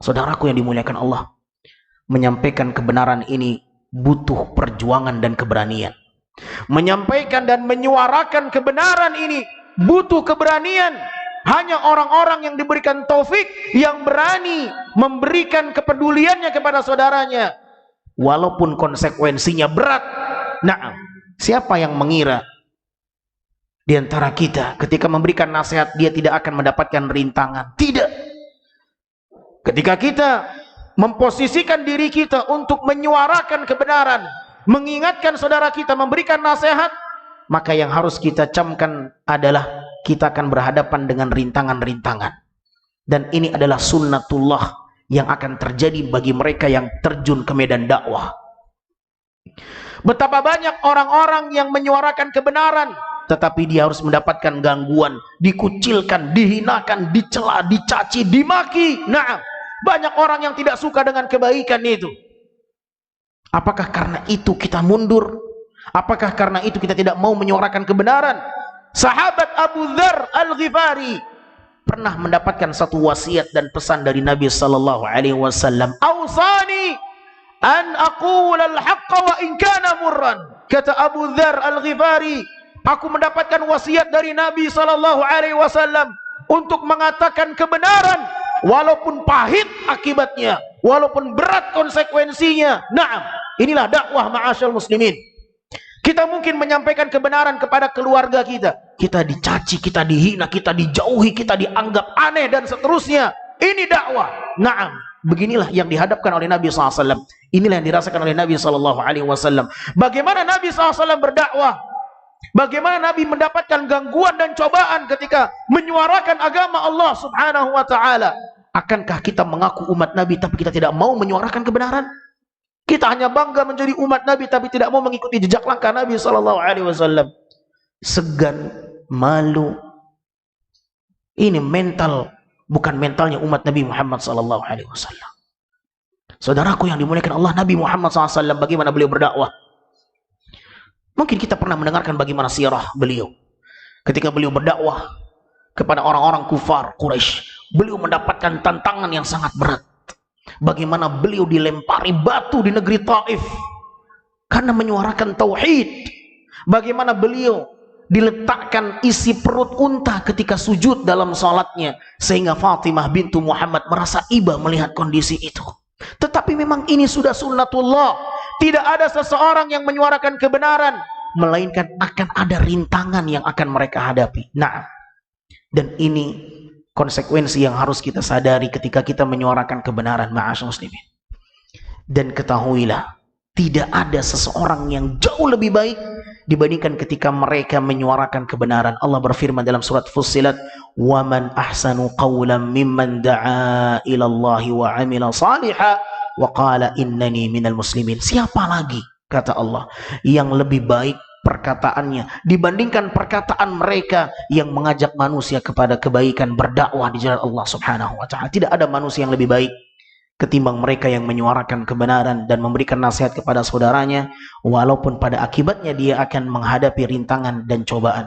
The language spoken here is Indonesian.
Saudaraku yang dimuliakan Allah, menyampaikan kebenaran ini butuh perjuangan dan keberanian. Menyampaikan dan menyuarakan kebenaran ini butuh keberanian. Hanya orang-orang yang diberikan taufik yang berani memberikan kepeduliannya kepada saudaranya, walaupun konsekuensinya berat. Nah, siapa yang mengira di antara kita ketika memberikan nasihat dia tidak akan mendapatkan rintangan? Tidak. Ketika kita memposisikan diri kita untuk menyuarakan kebenaran, mengingatkan saudara kita, memberikan nasihat, maka yang harus kita camkan adalah kita akan berhadapan dengan rintangan-rintangan. Dan ini adalah sunnatullah yang akan terjadi bagi mereka yang terjun ke medan dakwah. Betapa banyak orang-orang yang menyuarakan kebenaran, tetapi dia harus mendapatkan gangguan, dikucilkan, dihinakan, dicela, dicaci, dimaki. Nah, banyak orang yang tidak suka dengan kebaikan itu. Apakah karena itu kita mundur? Apakah karena itu kita tidak mau menyuarakan kebenaran? Sahabat Abu Dzar Al-Ghifari pernah mendapatkan satu wasiat dan pesan dari Nabi sallallahu alaihi wasallam. Ausani an aqul al-haqqa wa in kana murran. Kata Abu Dzar Al-Ghifari, aku mendapatkan wasiat dari Nabi sallallahu alaihi wasallam untuk mengatakan kebenaran walaupun pahit akibatnya, walaupun berat konsekuensinya. Naam, inilah dakwah ma'asyal muslimin. Kita mungkin menyampaikan kebenaran kepada keluarga kita, kita dicaci, kita dihina, kita dijauhi, kita dianggap aneh dan seterusnya. Ini dakwah. Naam, beginilah yang dihadapkan oleh Nabi SAW. Inilah yang dirasakan oleh Nabi SAW. Bagaimana Nabi SAW berdakwah? Bagaimana Nabi mendapatkan gangguan dan cobaan ketika menyuarakan agama Allah Subhanahu wa Ta'ala? Akankah kita mengaku umat Nabi tapi kita tidak mau menyuarakan kebenaran? Kita hanya bangga menjadi umat Nabi tapi tidak mau mengikuti jejak langkah Nabi sallallahu alaihi wasallam. Segan, malu. Ini mental, bukan mentalnya umat Nabi Muhammad sallallahu alaihi wasallam. Saudaraku yang dimuliakan Allah, Nabi Muhammad sallallahu alaihi wasallam bagaimana beliau berdakwah? Mungkin kita pernah mendengarkan bagaimana sirah beliau. Ketika beliau berdakwah kepada orang-orang kufar Quraisy, beliau mendapatkan tantangan yang sangat berat. Bagaimana beliau dilempari batu di negeri Taif karena menyuarakan tauhid. Bagaimana beliau diletakkan isi perut unta ketika sujud dalam salatnya, sehingga Fatimah bintu Muhammad merasa iba melihat kondisi itu. Tetapi memang ini sudah sunnatullah. Tidak ada seseorang yang menyuarakan kebenaran melainkan akan ada rintangan yang akan mereka hadapi. Nah, dan ini konsekuensi yang harus kita sadari ketika kita menyuarakan kebenaran, ma'asyar muslimin. Dan ketahuilah, tidak ada seseorang yang jauh lebih baik dibandingkan ketika mereka menyuarakan kebenaran. Allah berfirman dalam surat Fussilat, "Wa man ahsanu qawlan mimman da'a ila Allah wa 'amila shalihan wa qala innani minal muslimin." Siapa lagi, kata Allah, yang lebih baik perkataannya dibandingkan perkataan mereka yang mengajak manusia kepada kebaikan, berdakwah di jalan Allah Subhanahu wa Ta'ala. Tidak ada manusia yang lebih baik ketimbang mereka yang menyuarakan kebenaran dan memberikan nasihat kepada saudaranya walaupun pada akibatnya dia akan menghadapi rintangan dan cobaan.